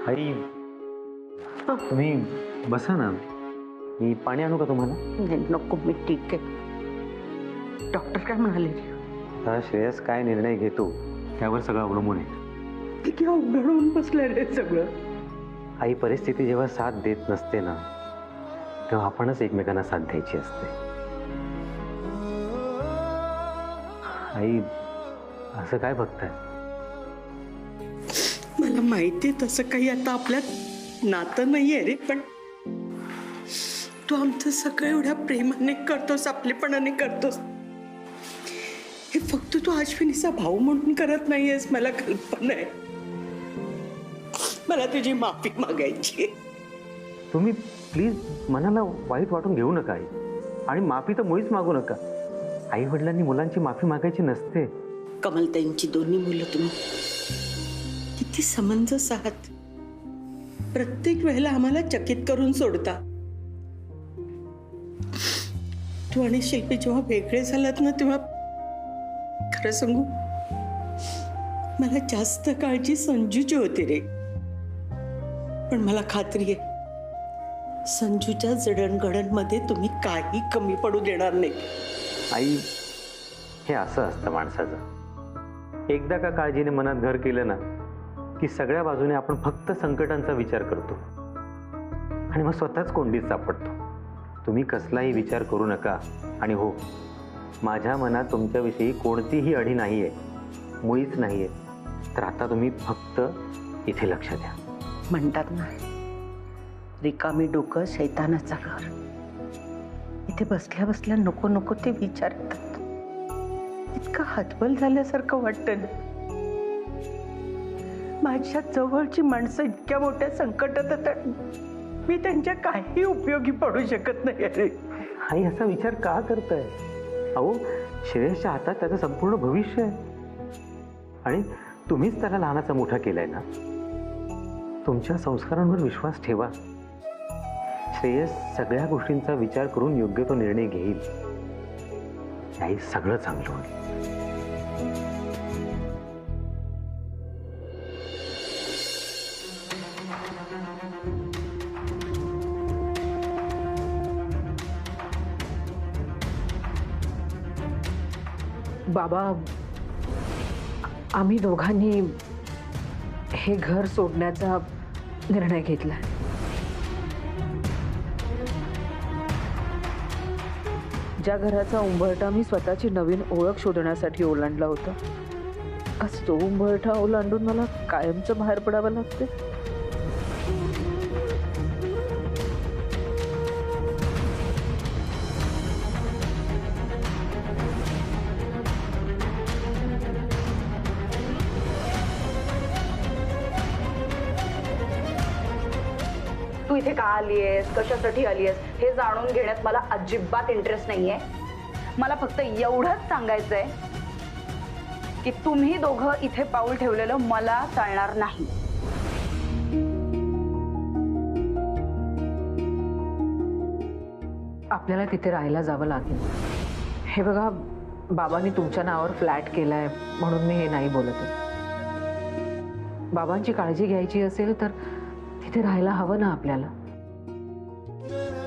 आई तुम्ही बसा ना, मी पाणी आणू का तुम्हाला? नाही नको, मी ठीक आहे. डॉक्टर काय म्हणाले? आता श्रेयस काय निर्णय घेतो त्यावर सगळं अवलंबून आहे. किती अवघड होऊन बसलंय रे सगळं. आई, परिस्थिती जेव्हा साथ देत नसते ना, तेव्हा आपणच एकमेकांना साथ द्यायची असते. आई असं काय बघताय? मला माहिती तसं काही आता आपल्यात नातं नाहीये रे, पण तू आमचं सगळं एवढ्या प्रेमाने करतोस, आपलेपणाने करतोस. हे फक्त तू अश्विनीचा भाऊ म्हणून करत नाहीयेस, मला कल्पना आहे. मला तुझी माफी मागायची. तुम्ही प्लीज मनाला वाईट वाटून घेऊ नका आई, आणि माफी तर मुळीच मागू नका. आई वडिलांनी मुलांची माफी मागायची नसते. कमलताईंची दोन्ही मुलं तुम्ही किती समंजस आहात. प्रत्येक वेळेला आम्हाला चकित करून सोडता. तू आणि शिल्पी जेव्हा वेगळे झालात ना, तेव्हा खरं सांगू मला जास्त काळजी संजूची होती रे. पण मला खात्री आहे संजूच्या जडणघडणमध्ये तुम्ही काही कमी पडू देणार नाही. आई, हे असं असतं माणसाचं. एकदा का काळजीने मनात घर केलं ना, की सगळ्या बाजूने आपण फक्त संकटांचा विचार करतो आणि मग स्वतःच कोंडीत सापडतो. तुम्ही कसलाही विचार करू नका. आणि हो, माझ्या मनात तुमच्याविषयी कोणतीही अढी नाही आहे, मुळीच नाही आहे. तर आता तुम्ही फक्त इथे लक्ष द्या. म्हणतात ना, रिकामी डोकं शैतानाचा घर. इथे बसल्या बसल्या नको नको ते विचार येतात. इतकं हतबल झाल्यासारखं वाटतं ना. माझ्या जवळची माणसं इतक्या मोठ्या संकटात येतात, मी त्यांच्या काही उपयोगी पडू शकत नाही. अरे आई, असा विचार का करताय? अहो, श्रेयसच्या हातात त्याचं संपूर्ण भविष्य आहे, आणि तुम्हीच त्याला लहानाचा मोठा केलाय ना. तुमच्या संस्कारांवर विश्वास ठेवा. श्रेयस सगळ्या गोष्टींचा विचार करून योग्य तो निर्णय घेईल. आई, सगळं चांगलं होईल. बाबा, आम्ही दोघांनी हे घर सोडण्याचा निर्णय घेतला. ज्या घराचा उंबरठा मी स्वतःची नवीन ओळख शोधण्यासाठी ओलांडला होता, आज तो उंबरठा ओलांडून मला कायमचं बाहेर पडावं लागते. तू इथे का आलीयस, कशासाठी आलीयस हे जाणून घेण्यात मला अजिबात इंटरेस्ट नाहीये. मला फक्त एवढंच सांगायचंय की तुम्ही दोघं इथे पाऊल ठेवलेलं मला चालणार नाही. आपल्याला तिथे राहायला जावं लागेल. हे बघा, बाबांनी तुमच्या नावावर फ्लॅट केलाय म्हणून मी हे नाही बोलत आहे. बाबांची काळजी घ्यायची असेल तर तिथे राहायला हवं ना आपल्याला.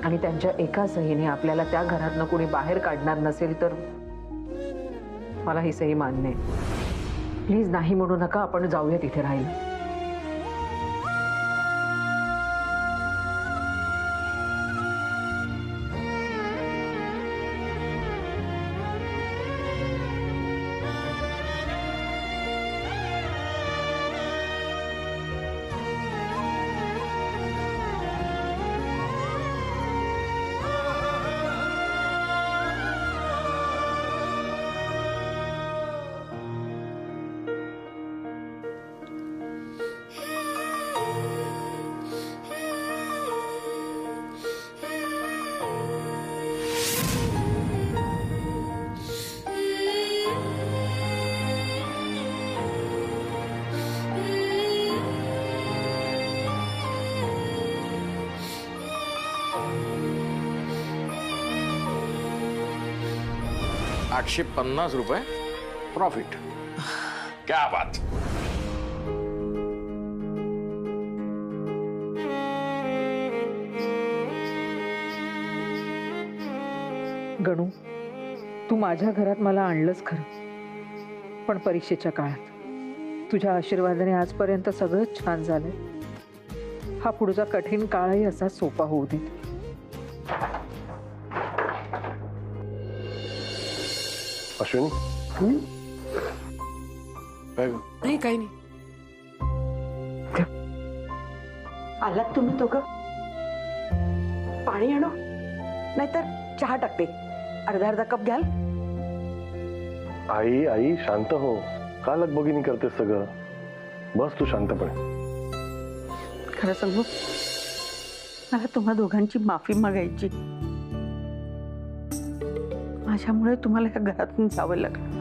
आणि त्यांच्या एका सहीने आपल्याला त्या घरातनं कोणी बाहेर काढणार नसेल तर मला ही सही मान्य आहे. प्लीज नाही म्हणू नका, आपण जाऊया तिथे राहायला. ₹850 प्रॉफिट. क्या बात. गणू, तू माझ्या घरात मला आणलंच खरं, पण परीक्षेच्या काळात तुझ्या आशीर्वादाने आजपर्यंत सगळंच छान झालंय. हा पुढचा कठीण काळही असा सोपा होऊ दे. अश्विनी काय ग? नाही काही नाही. आलात तुम्ही दोघं? पाणी आणू नाहीतर चहा टाकते. अर्धा कप घ्याल? आई आई शांत हो. का लगबगिनी करतेस सगळं? बस तू शांतपणे. खरं सांगू, मला तुम्हा दोघांची माफी मागायची. माझ्यामुळे तुम्हाला या घरातून जावं लागलं.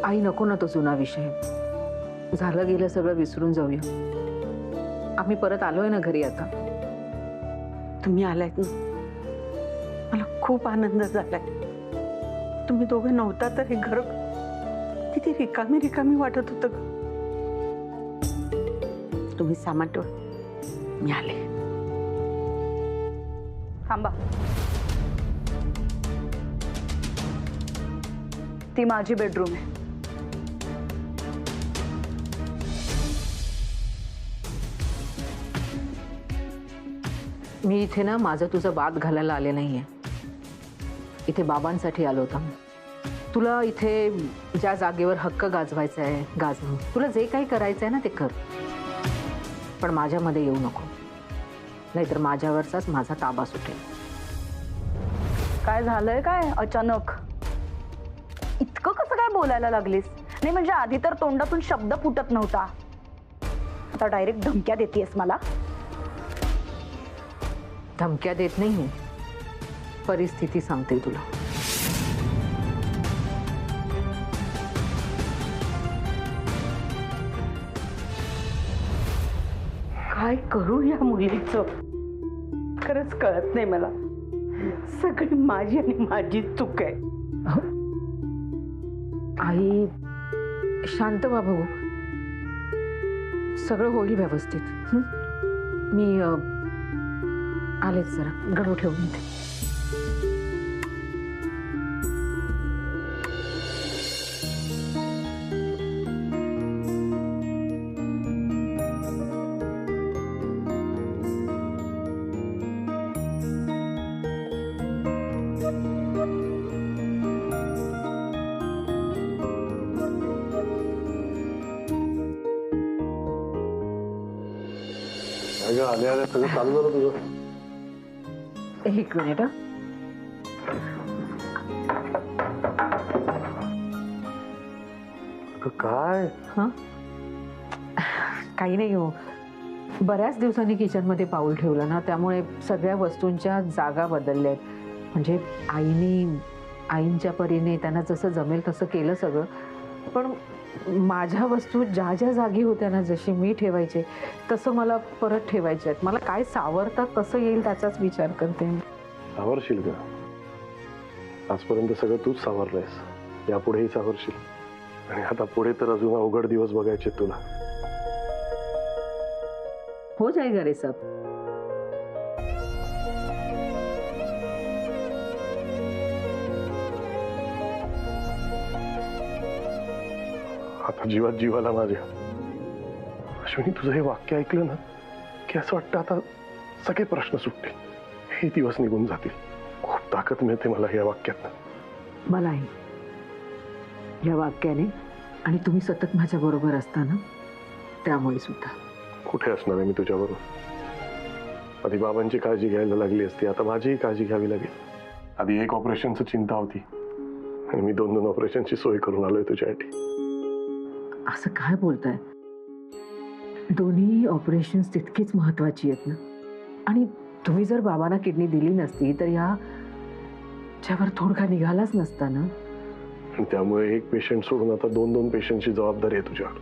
आई नको ना तो जुना विषय. झालं गेलं सगळं विसरून जाऊया. आम्ही परत आलोय ना घरी आता. तुम्ही आलायत ना, मला खूप आनंद झालाय. तुम्ही दोघं नव्हता तर हे घर किती रिकामी रिकामी वाटत होतं. तुम्ही सामान ठेवा, मी आले. थांबा. ती माझी बेडरूम आहे. मी इथे ना माझं तुझं वाद घालायला आले नाहीये. इथे बाबांसाठी आलो होता. तुला इथे ज्या जागेवर हक्क गाजवायचा आहे गाजव. तुला जे काही करायचं आहे ना ते कर, पण माझ्यामध्ये येऊ नको, नाहीतर माझ्यावरचाच माझा ताबा सुटेल. काय झालंय काय अचानक? इतकं कसं काय बोलायला लागलीस? नाही म्हणजे आधी तर तोंडातून शब्द फुटत नव्हता, आता डायरेक्ट धमक्या देतेस मला. धमक्या देत नाही, परिस्थिती सांगते तुला. काय करू या मुलीचं खरंच कळत नाही मला. सगळी माझी आणि माझी चूक आहे. आई शांत व्हा बघू, सगळं होईल व्यवस्थित. मी आलेच, जरा गडू ठेवून येते. अगं आले आले सगळं चालू झालं तुझं. एक मिनिट हं. अगं काय? हं? काही नाही हो, बऱ्याच दिवसांनी किचनमध्ये पाऊल ठेवलं ना, त्यामुळे सगळ्या वस्तूंच्या जागा बदलल्या आहेत. म्हणजे आईंच्या परीने त्यांना जसं जमेल तसं केलं सगळं, पण माझ्या वस्तू ज्या ज्या जागी होत्या ना, जशी मी ठेवायचे तसं मला परत ठेवायचे आहेत. मला काय सावरता कसं येईल त्याचाच विचार करते. सावरशील का? आजपर्यंत सगळं तूच सावरलंयस, यापुढेही सावरशील. आणि आता पुढे तर अजून अवघड दिवस बघायचे तुला. हो जाएगा रे सब. आता जीवात जीवाला माझ्या. अश्विनी, तुझं हे वाक्य ऐकलं ना की असं वाटतं आता सगळे प्रश्न सुटतील, हे दिवस निघून जातील. खूप ताकद मिळते मला या वाक्यात. मलाही या वाक्याने, आणि तुम्ही सतत माझ्या बरोबर असताना त्यामुळे सुद्धा. कुठे असणार आहे मी तुझ्याबरोबर? आधी बाबांची काळजी घ्यायला लागली असती, आता माझीही काळजी घ्यावी लागेल. आधी एक ऑपरेशनची चिंता होती आणि मी 2 ऑपरेशनची सोय करून आलोय तुझ्यासाठी. असं काय बोलताय? दोन्ही ऑपरेशन्स तितकीच महत्वाची आहेत ना. आणि तुम्ही जर बाबांना किडनी दिली नसती तर याच्यावर थोडका निघालाच नसता ना. आणि त्यामुळे एक पेशंट सोडून आता 2 पेशंटची जबाबदारी आहे तुझ्यावर.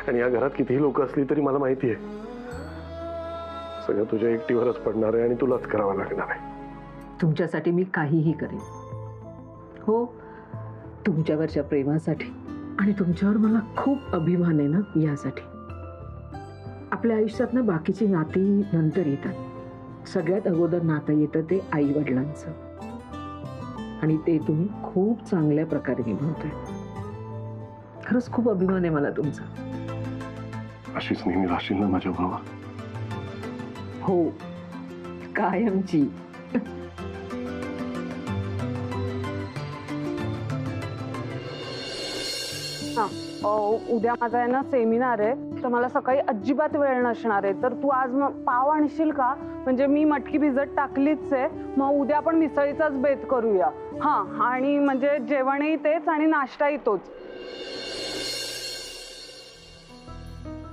आणि या घरात कितीही लोक असली तरी मला माहिती आहे सगळं तुझ्या एकटीवरच पडणार आहे आणि तुलाच करावं लागणार आहे. तुमच्यासाठी मी काहीही करेन. हो, तुमच्यावरच्या प्रेमासाठी आणि तुमच्यावर मला खूप अभिमान आहे ना यासाठी. आपल्या आयुष्यात ना बाकीची नाती नंतर येतात. सगळ्यात अगोदर नातं येतं ते आई वडिलांचं, आणि ते तुम्ही खूप चांगल्या प्रकारे निभावताय. खरंच खूप अभिमान आहे मला तुमचा. अशीच नेहमी राहशील ना माझ्याबरोबर? हो, कायमची. उद्या माझा आहे ना सेमिनार आहे, तर मला सकाळी अजिबात वेळ नसणार आहे. तर तू आज मग पाव आणशील का? म्हणजे मी मटकी भिजत टाकलीच आहे, मग उद्या आपण मिसळीचाच बेत करूया. हा, आणि म्हणजे जेवणही तेच आणि नाश्ताही तोच.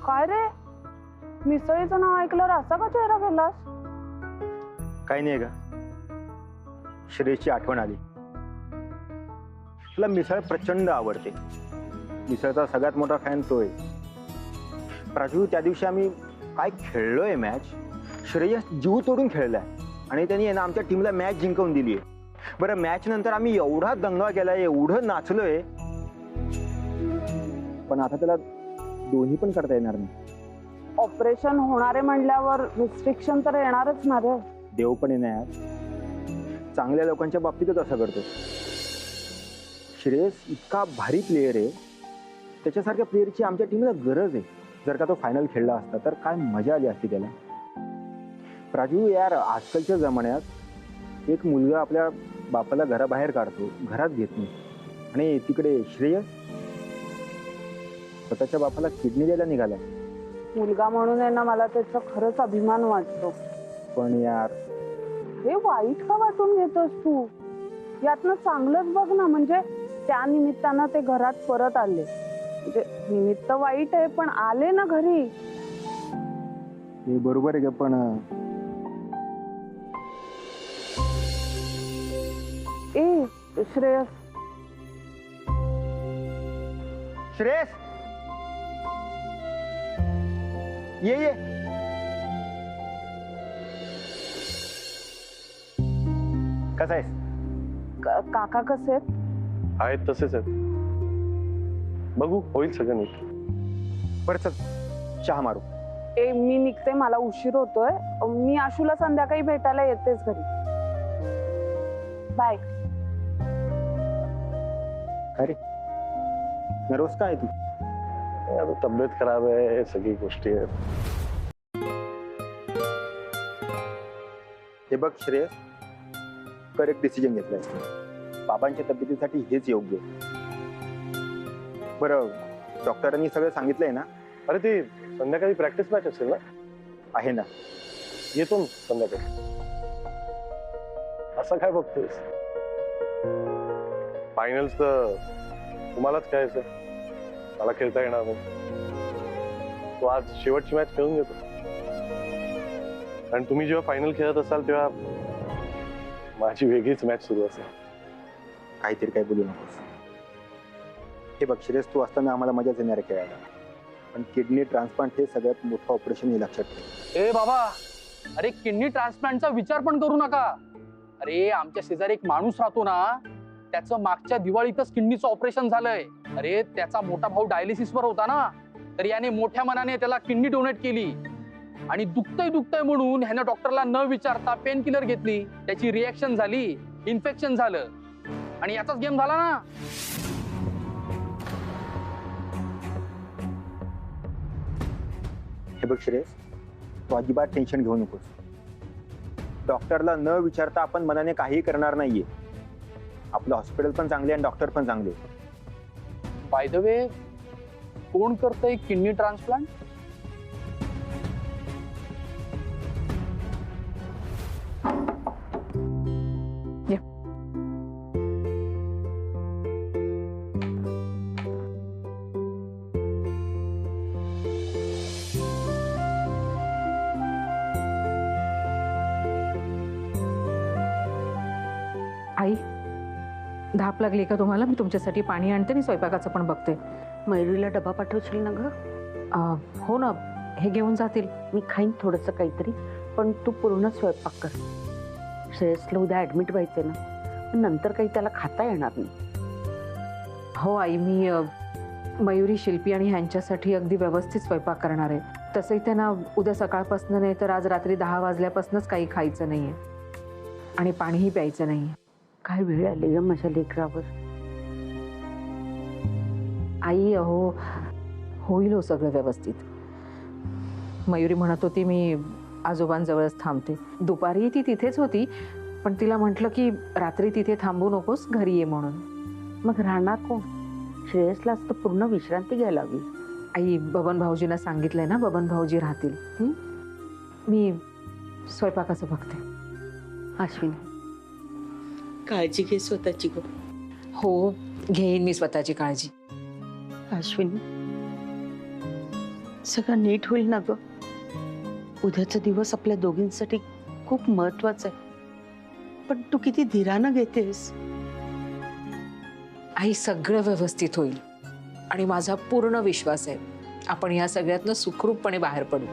काय रे, मिसळीचं नाव ऐकल्यावर असा का चेहरा केलास? काही नाही का, श्रेयसची आठवण आली. तुला मिसळ प्रचंड आवडते. मिसळचा सगळ्यात मोठा फॅन तो आहे. प्राजू, त्या दिवशी आम्ही काय खेळलोय मॅच. श्रेयस जीव तोडून खेळलाय आणि त्यांनी आहे ना आमच्या टीमला मॅच जिंकवून दिली आहे. बरं, मॅच नंतर आम्ही एवढा दंगा केलाय, एवढं नाचलोय, पण आता त्याला दोन्ही पण करता येणार नाही. ऑपरेशन होणारे म्हणल्यावर रिस्ट्रिक्शन तर येणारच ना रे. देव पण येणार, चांगल्या लोकांच्या बाबतीतच असं करतो. श्रेयस इतका भारी प्लेयर आहे, त्याच्यासारख्या प्लेअरची आमच्या टीमला गरज आहे. जर का तो फायनल खेळला असता तर काय मजा आली असती त्याला. प्राजू यार, आजकालच्या जमान्यात एक मुलगा आपल्या बापाला घराबाहेर काढतो, घरात घेत नाही, आणि तिकडे श्रेयस स्वतःच्या बापाला किडनी द्यायला निघालाय. मुलगा म्हणून आहे ना मला त्याचा खरंच अभिमान वाटतो. पण यार, हे वाईट का वाटून घेतोस तू? यातनं चांगलंच बघ ना. म्हणजे त्या निमित्तानं ते घरात परत आले. म्हणजे निमित्त वाईट आहे, पण आले ना घरी. हे बरोबर आहे का? पण ए श्रेयस, श्रेयस, ये. कसा आहेस? काका कसे आहेत? आहेत तसेच आहेत. बघू, होईल सगळं नीट. बरं चल, चहा मारू. ए मी निघते, मला उशीर होतोय. मी आशूला संध्याकाळी भेटायला येतेच घरी. बाय. अरे नर्वस काय तू? आता तब्येत खराब आहे, सगळी गोष्टी आहेत. हे बघ श्रेयस, करेक्ट डिसिजन घेतलाय. बाबांच्या तब्येतीसाठी हेच योग्य आहे. बरं, डॉक्टरांनी सगळं सांगितलंय ना? अरे ते संध्याकाळी प्रॅक्टिस मॅच असेल ना? आहे ना. येतो संध्याकाळी. असं काय बघतोयस? फायनल्स तर तुम्हालाच खेळायचं, मला खेळता येणार नाही. तो आज शेवटची मॅच खेळून घेतो, आणि तुम्ही जेव्हा फायनल खेळत असाल तेव्हा माझी वेगळीच मॅच सुरू असेल. काहीतरी काय बोलू नकोस. हे बघ श्रेयस, तू असताना आम्हाला मजाच येणार आहे खेळायला, पण किडनी ट्रान्सप्लांट हे सगळ्यात मोठं ऑपरेशन हे लक्षात ठेव. ए बाबा, अरे किडनी ट्रान्सप्लांटचा विचार पण करू नका. अरे आमच्या शेजारी एक माणूस राहतो ना, त्याचं मागच्या दिवाळीतच किडनीचं ऑपरेशन झालंय. अरे त्याचा मोठा भाऊ डायलिसिसवर होता ना, तर याने मोठ्या मनाने त्याला किडनी डोनेट केली, आणि दुखतंय म्हणून ह्यानं डॉक्टरला न विचारता पेन किलर घेतली. त्याची रिएक्शन झाली, इन्फेक्शन झालं, आणि याचाच गेम झाला ना. हे बघ श्रेयस, तू अजिबात टेन्शन घेऊ नकोस. डॉक्टरला न विचारता आपण मनाने काही करणार नाहीये. आपलं हॉस्पिटल पण चांगले आणि डॉक्टर पण चांगले. बाय द वे, कोण करतंय किडनी ट्रान्सप्लांट? आई, धाप लागली का तुम्हाला? मी तुमच्यासाठी पाणी आणते आणि स्वयंपाकाचं पण बघते. मयुरीला डबा पाठवशील ना ग? हो ना, हे घेऊन जातील. मी खाईन थोडंसं काहीतरी, पण तू पूर्ण स्वयंपाक कर. श्रेयसला उद्या ऍडमिट व्हायचंय ना, नंतर काही त्याला खाता येणार नाही. हो आई, मी मयुरी, शिल्पी आणि ह्यांच्यासाठी अगदी व्यवस्थित स्वयंपाक करणार आहे. तसंही त्यांना उद्या सकाळपासून नाही तर आज रात्री 10 वाजल्यापासूनच काही खायचं नाहीये आणि पाणीही प्यायचं नाहीये. काय वेळ आली ग माझ्या लेकरावर. आई अहो, होईल हो सगळं व्यवस्थित. मयुरी म्हणत होती मी आजोबांजवळच थांबते. दुपारी ती तिथेच होती, पण तिला म्हटलं की रात्री तिथे थांबू नकोस, घरी ये म्हणून. मग राहणार कोण? श्रेयसला तर पूर्ण विश्रांती घ्यायला हवी. आई, बबन भाऊजींना सांगितलंय ना, बबन भाऊजी राहतील. मी स्वयंपाकाचं बघते. अश्विनी, काळजी घे स्वतःची गो. हो, घेईन मी स्वतःची काळजी. अश्विनी, सगळं नीट होईल ना ग. उद्याचा दिवस आपल्या दोघींसाठी खूप महत्वाचा आहे, पण तू किती धीरानं घेतेस. आई, सगळं व्यवस्थित होईल आणि माझा पूर्ण विश्वास आहे आपण या सगळ्यातनं सुखरूपपणे बाहेर पडू.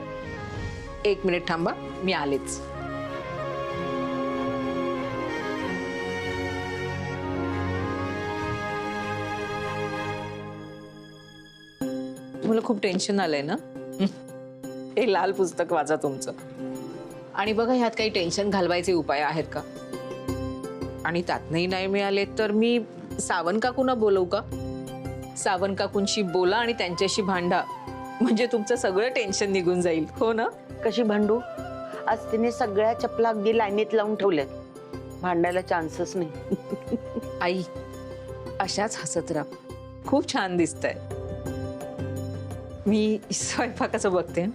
1 मिनिट थांबा, मी आलेच. मला खूप टेन्शन आलंय ना. हे लाल पुस्तक वाचा तुमचं आणि बघा ह्यात काही टेन्शन घालवायचे उपाय आहेत का, आणि त्यातनंही नाही मिळाले तर मी सावंत काकूंना बोलवू का? सावंत काकूंशी बोला आणि त्यांच्याशी भांडा, म्हणजे तुमचं सगळं टेन्शन निघून जाईल. हो ना? कशी भांडू? आज तिने सगळ्या चपला अगदी लाईनीत लावून ठेवल्यात. भांडायला चान्सच नाही. आई, अशाच हसत राहा. खूप छान दिसतंय. मी स्वयंपाकाचं बघते.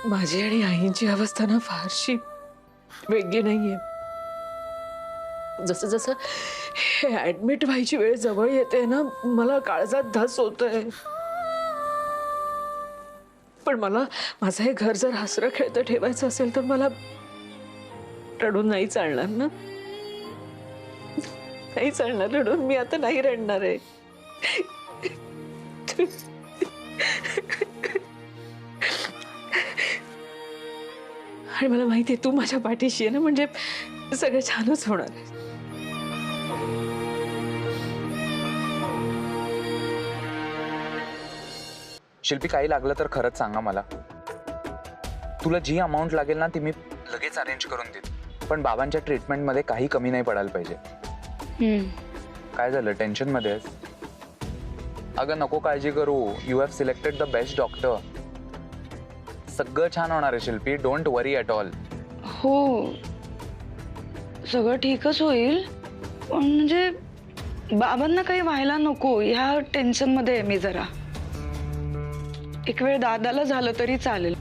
माझी आणि आईंची अवस्था ना फारशी वेगळी नाहीये. जसं जसं हे ऍडमिट व्हायची वेळ जवळ येते ना, मला काळजात धस होतोय. पण मला माझं हे घर जर हसरं खेळतं ठेवायचं असेल तर मला रडून नाही चालणार ना. नाही चालणार रडून. मी आता नाही रडणार आहे. आणि मला माहिती आहे तू माझ्या पाठीशी आहे ना, म्हणजे सगळं छानच होणार आहे. शिल्पी, काही लागलं तर खरंच सांगा मला. तुला जी अमाऊंट लागेल ना ती मी लगेच अरेंज करून देईन, पण बाबांच्या ट्रीटमेंटमध्ये काही कमी नाही पडायला पाहिजे. काय झालं, टेन्शन मध्ये आहेस? अगं नको काळजी करू. You have selected the best doctor. सगळं छान होणार आहे Shilpi. Don't worry at all. हो, सगळं ठीकच होईल, पण म्हणजे बाबांना काही व्हायला नको ह्या टेन्शन मध्ये आहे मी जरा. एक वेळ दादाला झालं तरी चालेल,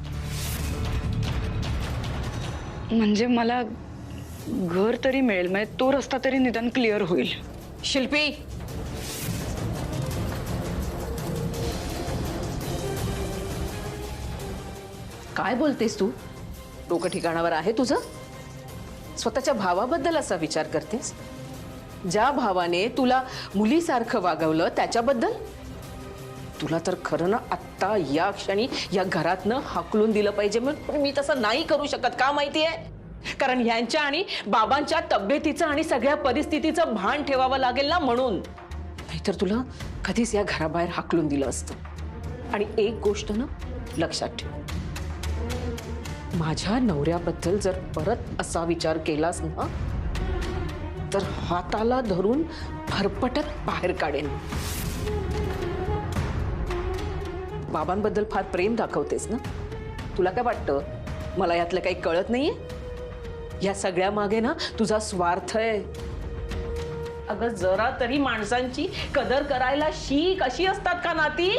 म्हणजे मला घर तरी मिळेल, म्हणजे तो रस्ता तरी निदान क्लिअर होईल. शिल्पी, काय बोलतेस तू? डोकं ठिकाणावर आहे तुझं? स्वतःच्या भावाबद्दल असा विचार करतेस? ज्या भावाने तुला मुलीसारखं वागवलं त्याच्याबद्दल? तुला तर खरं ना आत्ता या क्षणी या घरातनं हाकलून दिलं पाहिजे. पण मी तसं नाही करू शकत. का माहितीये? कारण ह्यांच्या आणि बाबांच्या तब्येतीचं आणि सगळ्या परिस्थितीचं भान ठेवावं लागेल ना, म्हणून. नाहीतर तुला कधीच या घराबाहेर हाकलून दिलं असतं. आणि एक गोष्ट ना लक्षात ठेव, माझ्या नवऱ्याबद्दल जर परत असा विचार केलास ना तर हाताला धरून फरफटत बाहेर काढेन. बाबांबद्दल फार प्रेम दाखवतेस ना. तुला काय वाटतं मला यातलं काही कळत नाहीये? या सगळ्या मागे ना तुझा स्वार्थ आहे. अगं जरा तरी माणसांची कदर करायला शिक. अशी असतात का नाती?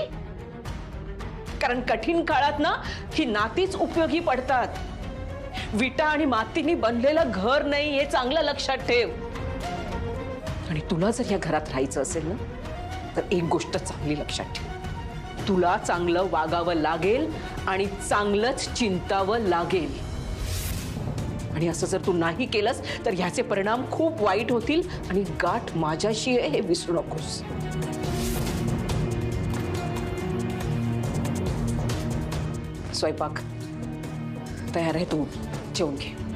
कारण कठीण काळात ना ही नातीच उपयोगी पडतात. विटा आणि मातीने बनलेलं घर नाही, हे चांगलं लक्षात ठेव. आणि तुला जर या घरात राहायचं असेल ना तर एक गोष्ट चांगली लक्षात ठेव, तुला चांगलं वागावं लागेल आणि चांगलंच चिंतावं लागेल. आणि असं जर तू नाही केलंस तर ह्याचे परिणाम खूप वाईट होतील आणि गाठ माझ्याशी आहे हे विसरू नकोस. स्वयंपाक तयार आहे, तू जेवून घे.